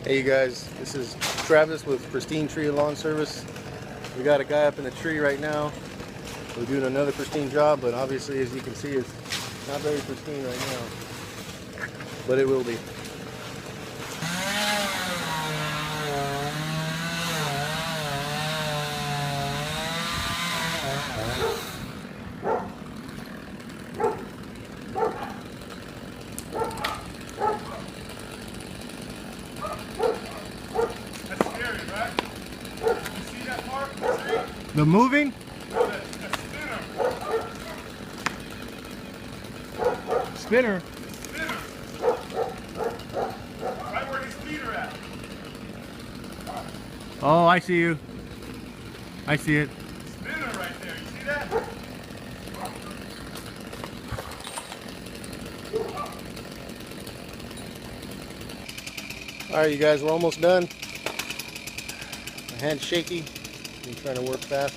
Hey you guys, this is Travis with Pristine Tree and Lawn Service. We got a guy up in the tree right now. We're doing another pristine job, but obviously as you can see it's not very pristine right now. But it will be. That's scary, right? You see that part in the tree? The moving? The spinner. Spinner. Spinner. Right where his feet are at. Oh, I see you. I see it. Spinner right there. You see that? Alright you guys, we're almost done. My hand's shaky. I'm trying to work fast.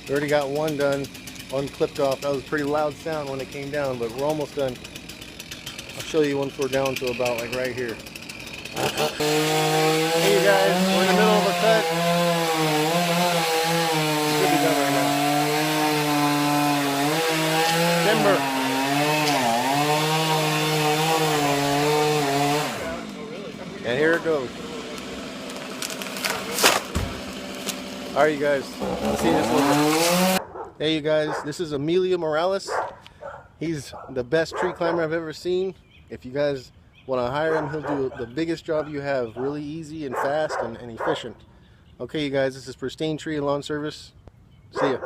We already got one done, one clipped off. That was a pretty loud sound when it came down, but we're almost done. I'll show you once we're down to about like right here. Hey you guys, we're in the middle of a cut. It should be done right now. Timber. And here it goes. Alright you guys, let's see this over. Hey you guys, this is Emilio Morales. He's the best tree climber I've ever seen. If you guys want to hire him, he'll do the biggest job you have. Really easy and fast and efficient. Okay you guys, this is Pristine Tree and Lawn Service. See ya.